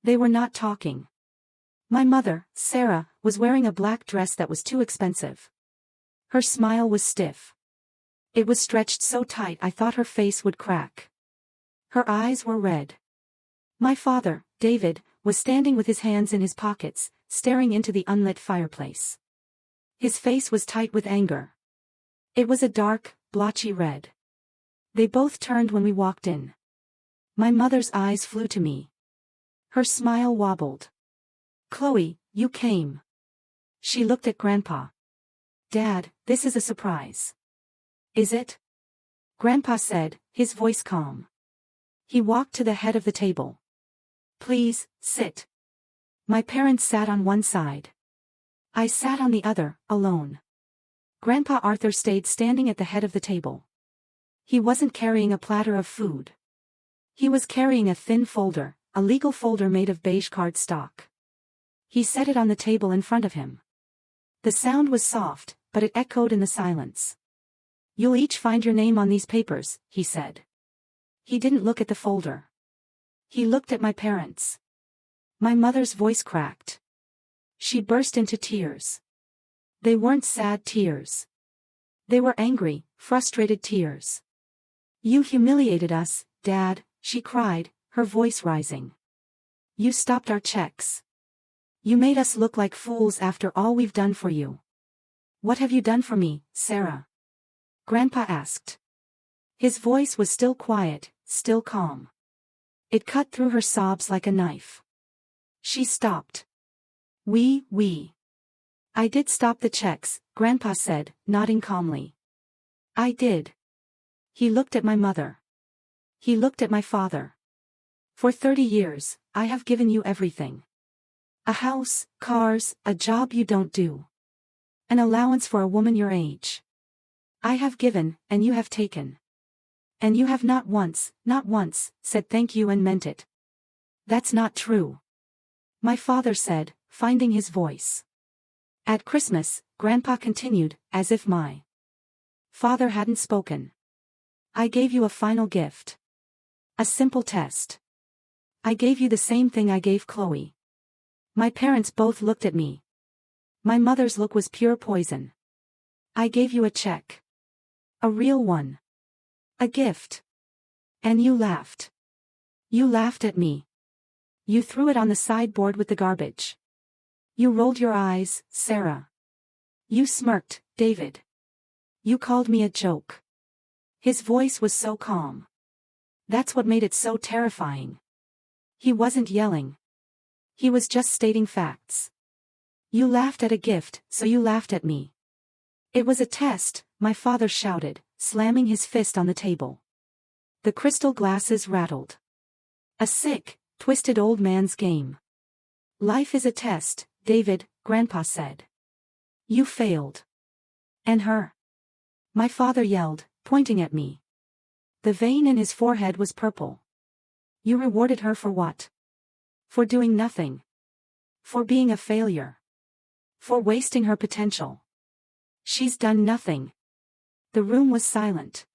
They were not talking. My mother, Sarah, was wearing a black dress that was too expensive. Her smile was stiff. It was stretched so tight I thought her face would crack. Her eyes were red. My father, David, was standing with his hands in his pockets, staring into the unlit fireplace. His face was tight with anger. It was a dark, blotchy red. They both turned when we walked in. My mother's eyes flew to me. Her smile wobbled. "Chloe, you came." She looked at Grandpa. "Dad, this is a surprise." "Is it?" Grandpa said, his voice calm. He walked to the head of the table. "Please, sit." My parents sat on one side. I sat on the other, alone. Grandpa Arthur stayed standing at the head of the table. He wasn't carrying a platter of food. He was carrying a thin folder, a legal folder made of beige cardstock. He set it on the table in front of him. The sound was soft, but it echoed in the silence. "You'll each find your name on these papers," he said. He didn't look at the folder. He looked at my parents. My mother's voice cracked. She burst into tears. They weren't sad tears. They were angry, frustrated tears. "You humiliated us, Dad," she cried, her voice rising. "You stopped our checks. You made us look like fools after all we've done for you." "What have you done for me, Sarah?" Grandpa asked. His voice was still quiet, still calm. It cut through her sobs like a knife. She stopped. We. "I did stop the checks," Grandpa said, nodding calmly. "I did." He looked at my mother. He looked at my father. "For 30 years, I have given you everything. A house, cars, a job you don't do. An allowance for a woman your age. I have given, and you have taken. And you have not once, said thank you and meant it." "That's not true," my father said, finding his voice. "At Christmas," Grandpa continued, as if my father hadn't spoken, "I gave you a final gift. A simple test. I gave you the same thing I gave Chloe." My parents both looked at me. My mother's look was pure poison. "I gave you a check. A real one. A gift. And you laughed. You laughed at me. You threw it on the sideboard with the garbage. You rolled your eyes, Sarah. You smirked, David. You called me a joke. His voice was so calm. That's what made it so terrifying. He wasn't yelling. He was just stating facts. You laughed at a gift, so you laughed at me. It was a test, my father shouted, slamming his fist on the table. The crystal glasses rattled. A sick, twisted old man's game. Life is a test, David, Grandpa said. You failed. And her? My father yelled, pointing at me. The vein in his forehead was purple. You rewarded her for what? For doing nothing. For being a failure. For wasting her potential. She's done nothing. The room was silent.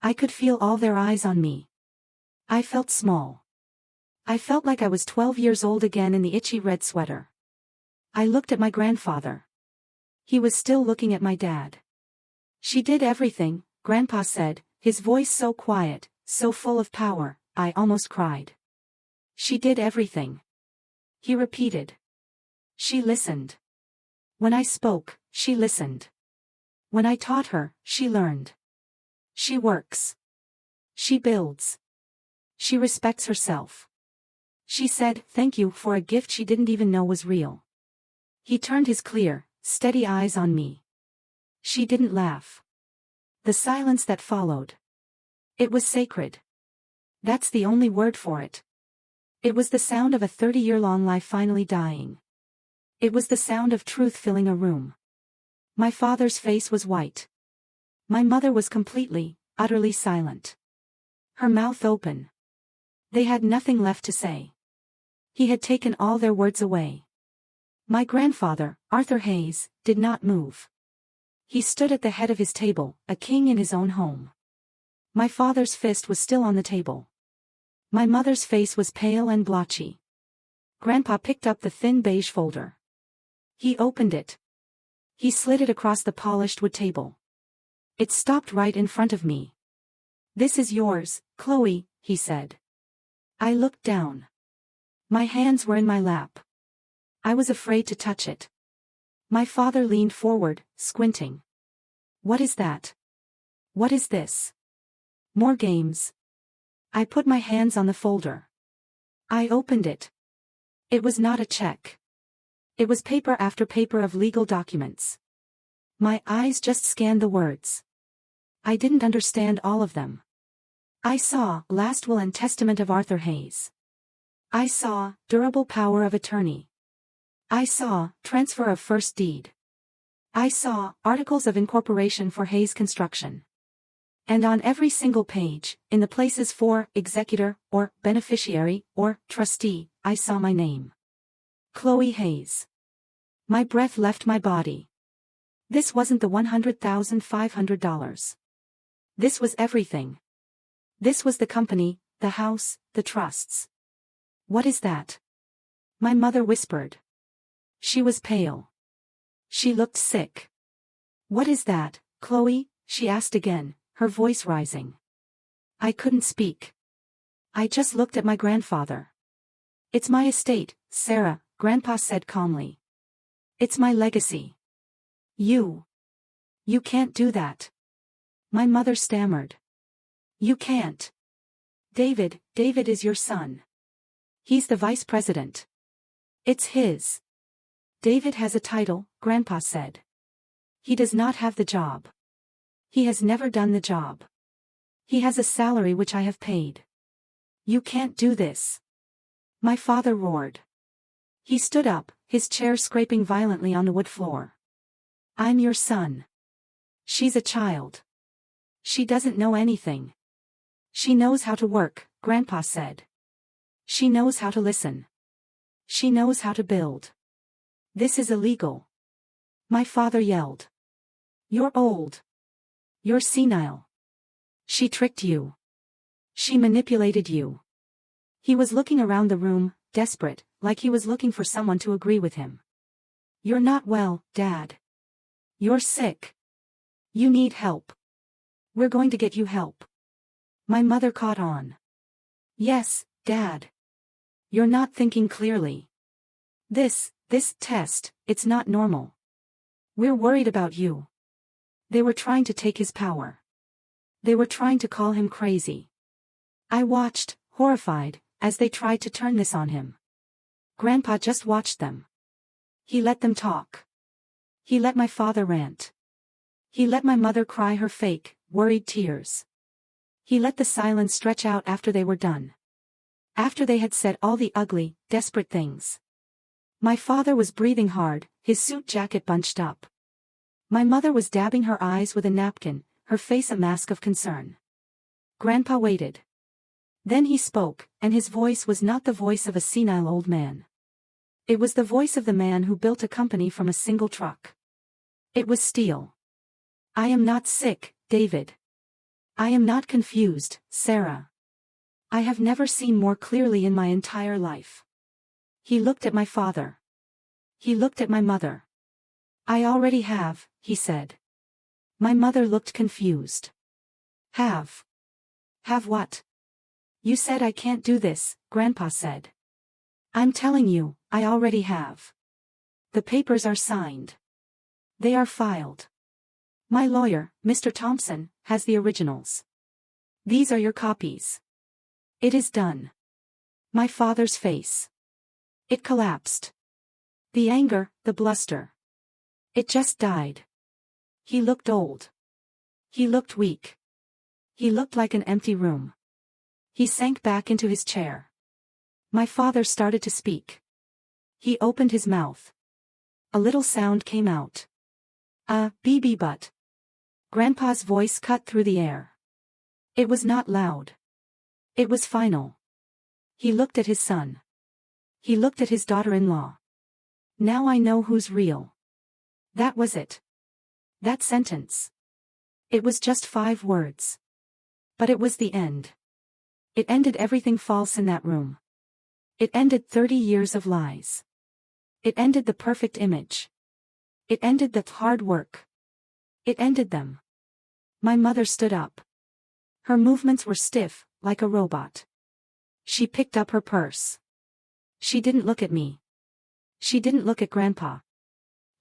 I could feel all their eyes on me. I felt small. I felt like I was 12 years old again in the itchy red sweater. I looked at my grandfather. He was still looking at my dad. She did everything, Grandpa said, his voice so quiet, so full of power, I almost cried. She did everything. He repeated. She listened. When I spoke, she listened. When I taught her, she learned. She works. She builds. She respects herself. She said thank you for a gift she didn't even know was real. He turned his clear, steady eyes on me. She didn't laugh. The silence that followed. It was sacred. That's the only word for it. It was the sound of a 30-year-long life finally dying. It was the sound of truth filling a room. My father's face was white. My mother was completely, utterly silent. Her mouth open. They had nothing left to say. He had taken all their words away. My grandfather, Arthur Hayes, did not move. He stood at the head of his table, a king in his own home. My father's fist was still on the table. My mother's face was pale and blotchy. Grandpa picked up the thin beige folder. He opened it. He slid it across the polished wood table. It stopped right in front of me. This is yours, Chloe, he said. I looked down. My hands were in my lap. I was afraid to touch it. My father leaned forward, squinting. What is that? What is this? More games. I put my hands on the folder. I opened it. It was not a check. It was paper after paper of legal documents. My eyes just scanned the words. I didn't understand all of them. I saw last will and testament of Arthur Hayes. I saw durable power of attorney. I saw transfer of first deed. I saw articles of incorporation for Hayes Construction. And on every single page, in the places for executor, or beneficiary, or trustee, I saw my name. Chloe Hayes. My breath left my body. This wasn't the $100,500. This was everything. This was the company, the house, the trusts. What is that? My mother whispered. She was pale. She looked sick. What is that, Chloe? She asked again, her voice rising. I couldn't speak. I just looked at my grandfather. It's my estate, Sarah, Grandpa said calmly. It's my legacy. You can't do that. My mother stammered. You can't. David is your son. He's the vice president. It's his. David has a title, Grandpa said. He does not have the job. He has never done the job. He has a salary which I have paid. You can't do this. My father roared. He stood up, his chair scraping violently on the wood floor. I'm your son. She's a child. She doesn't know anything. She knows how to work, Grandpa said. She knows how to listen. She knows how to build. This is illegal. My father yelled. You're old. You're senile. She tricked you. She manipulated you. He was looking around the room, desperate, like he was looking for someone to agree with him. You're not well, Dad. You're sick. You need help. We're going to get you help. My mother caught on. Yes, Dad. You're not thinking clearly. This test, it's not normal. We're worried about you. They were trying to take his power. They were trying to call him crazy. I watched, horrified, as they tried to turn this on him. Grandpa just watched them. He let them talk. He let my father rant. He let my mother cry her fake, worried tears. He let the silence stretch out after they were done. After they had said all the ugly, desperate things. My father was breathing hard, his suit jacket bunched up. My mother was dabbing her eyes with a napkin, her face a mask of concern. Grandpa waited. Then he spoke, and his voice was not the voice of a senile old man. It was the voice of the man who built a company from a single truck. It was steel. I am not sick, David. I am not confused, Sarah. I have never seen more clearly in my entire life. He looked at my father. He looked at my mother. I already have, he said. My mother looked confused. Have? Have what? You said I can't do this, Grandpa said. I'm telling you, I already have. The papers are signed. They are filed. My lawyer, Mr. Thompson, has the originals. These are your copies. It is done. My father's face. It collapsed. The anger, the bluster. It just died. He looked old. He looked weak. He looked like an empty room. He sank back into his chair. My father started to speak. He opened his mouth. A little sound came out. BB but. Grandpa's voice cut through the air. It was not loud. It was final. He looked at his son. He looked at his daughter-in-law. Now I know who's real. That was it. That sentence. It was just 5 words. But it was the end. It ended everything false in that room. It ended 30 years of lies. It ended the perfect image. It ended the hard work. It ended them. My mother stood up. Her movements were stiff, like a robot. She picked up her purse. She didn't look at me. She didn't look at Grandpa.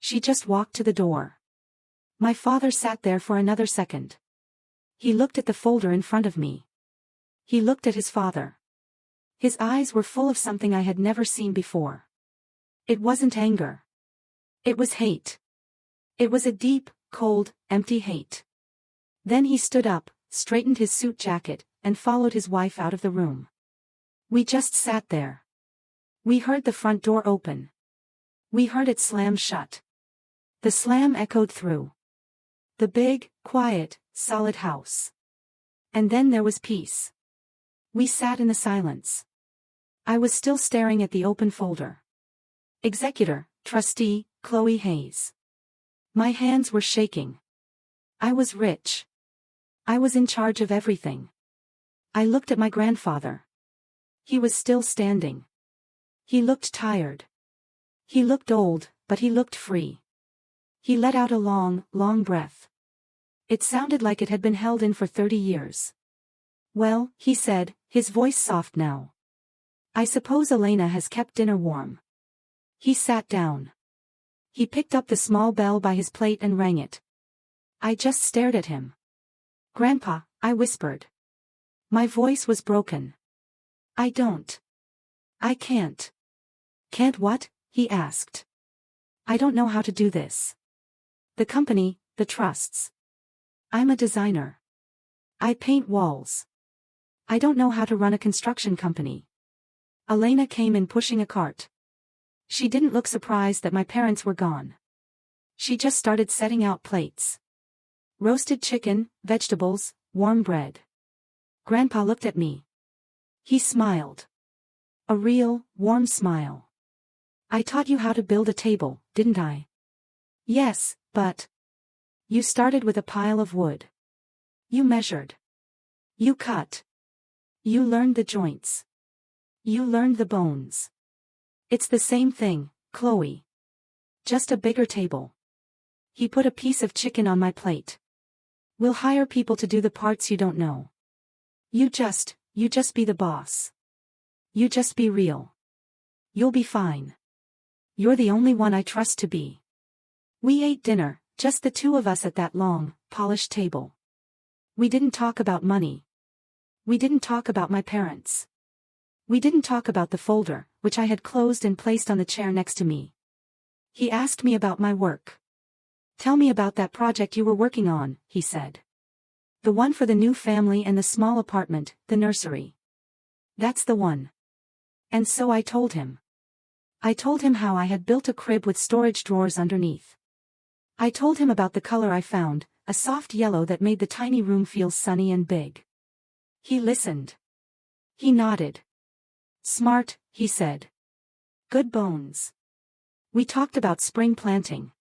She just walked to the door. My father sat there for another second. He looked at the folder in front of me. He looked at his father. His eyes were full of something I had never seen before. It wasn't anger. It was hate. It was a deep, cold, empty hate. Then he stood up, straightened his suit jacket, and followed his wife out of the room. We just sat there. We heard the front door open. We heard it slam shut. The slam echoed through the big, quiet, solid house. And then there was peace. We sat in the silence. I was still staring at the open folder. Executor, Trustee, Chloe Hayes. My hands were shaking. I was rich. I was in charge of everything. I looked at my grandfather. He was still standing. He looked tired. He looked old, but he looked free. He let out a long, long breath. It sounded like it had been held in for 30 years. Well, he said, his voice soft now. I suppose Elena has kept dinner warm. He sat down. He picked up the small bell by his plate and rang it. I just stared at him. Grandpa, I whispered. My voice was broken. I can't. Can't what? He asked. I don't know how to do this. The company, the trusts. I'm a designer. I paint walls. I don't know how to run a construction company. Elena came in pushing a cart. She didn't look surprised that my parents were gone. She just started setting out plates. Roasted chicken, vegetables, warm bread. Grandpa looked at me. He smiled. A real, warm smile. I taught you how to build a table, didn't I? Yes, but... You started with a pile of wood. You measured. You cut. You learned the joints. You learned the bones. It's the same thing, Chloe. Just a bigger table. He put a piece of chicken on my plate. We'll hire people to do the parts you don't know. You just be the boss. You just be real. You'll be fine. You're the only one I trust to be. We ate dinner, just the two of us at that long, polished table. We didn't talk about money. We didn't talk about my parents. We didn't talk about the folder, which I had closed and placed on the chair next to me. He asked me about my work. Tell me about that project you were working on, he said. The one for the new family and the small apartment, the nursery. That's the one. And so I told him. I told him how I had built a crib with storage drawers underneath. I told him about the color I found, a soft yellow that made the tiny room feel sunny and big. He listened. He nodded. Smart, he said. Good bones. We talked about spring planting.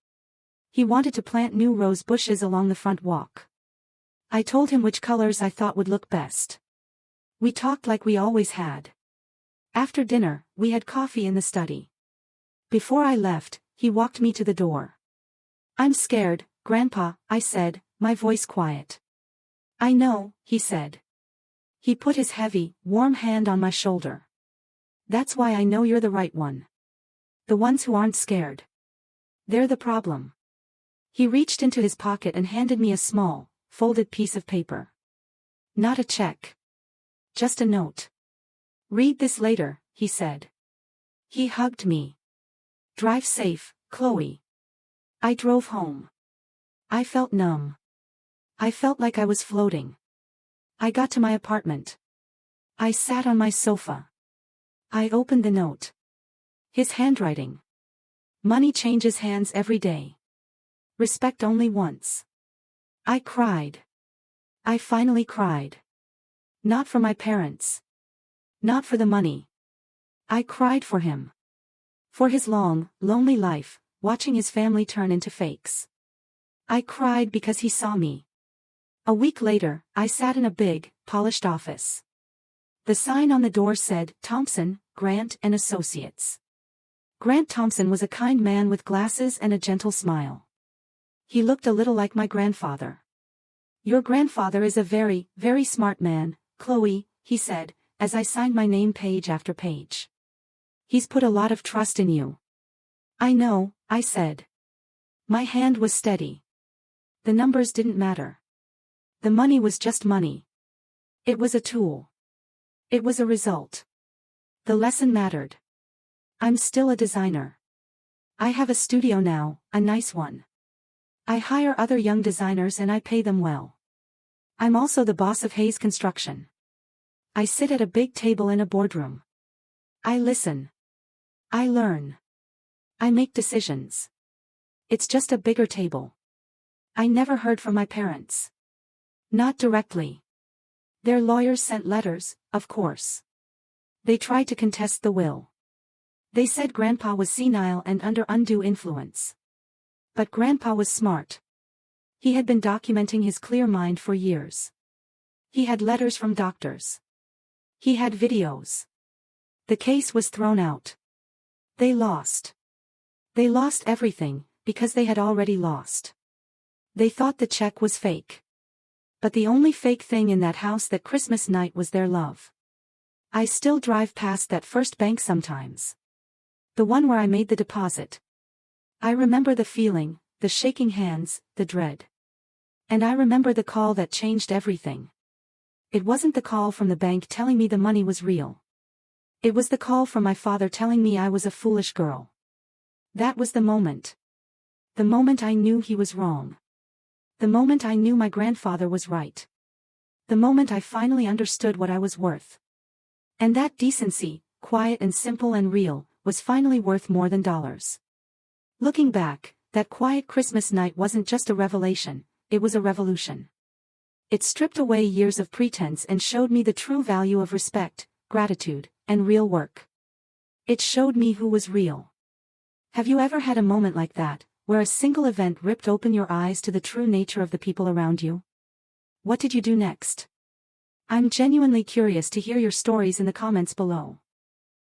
He wanted to plant new rose bushes along the front walk. I told him which colors I thought would look best. We talked like we always had. After dinner, we had coffee in the study. Before I left, he walked me to the door. I'm scared, Grandpa, I said, my voice quiet. I know, he said. He put his heavy, warm hand on my shoulder. That's why I know you're the right one. The ones who aren't scared. They're the problem. He reached into his pocket and handed me a small, folded piece of paper. Not a check. Just a note. Read this later, he said. He hugged me. Drive safe, Chloe. I drove home. I felt numb. I felt like I was floating. I got to my apartment. I sat on my sofa. I opened the note. His handwriting. Money changes hands every day. Respect only once. I cried. I finally cried. Not for my parents. Not for the money. I cried for him. For his long, lonely life, watching his family turn into fakes. I cried because he saw me. A week later, I sat in a big, polished office. The sign on the door said, Thompson, Grant and Associates. Grant Thompson was a kind man with glasses and a gentle smile. He looked a little like my grandfather. Your grandfather is a very, very smart man, Chloe, he said, as I signed my name page after page. He's put a lot of trust in you. I know, I said. My hand was steady. The numbers didn't matter. The money was just money. It was a tool. It was a result. The lesson mattered. I'm still a designer. I have a studio now, a nice one. I hire other young designers and I pay them well. I'm also the boss of Hayes Construction. I sit at a big table in a boardroom. I listen. I learn. I make decisions. It's just a bigger table. I never heard from my parents. Not directly. Their lawyers sent letters, of course. They tried to contest the will. They said Grandpa was senile and under undue influence. But Grandpa was smart. He had been documenting his clear mind for years. He had letters from doctors. He had videos. The case was thrown out. They lost. They lost everything, because they had already lost. They thought the check was fake. But the only fake thing in that house that Christmas night was their love. I still drive past that first bank sometimes. The one where I made the deposit. I remember the feeling, the shaking hands, the dread. And I remember the call that changed everything. It wasn't the call from the bank telling me the money was real. It was the call from my father telling me I was a foolish girl. That was the moment. The moment I knew he was wrong. The moment I knew my grandfather was right. The moment I finally understood what I was worth. And that decency, quiet and simple and real, was finally worth more than dollars. Looking back, that quiet Christmas night wasn't just a revelation, it was a revolution. It stripped away years of pretense and showed me the true value of respect, gratitude, and real work. It showed me who was real. Have you ever had a moment like that, where a single event ripped open your eyes to the true nature of the people around you? What did you do next? I'm genuinely curious to hear your stories in the comments below.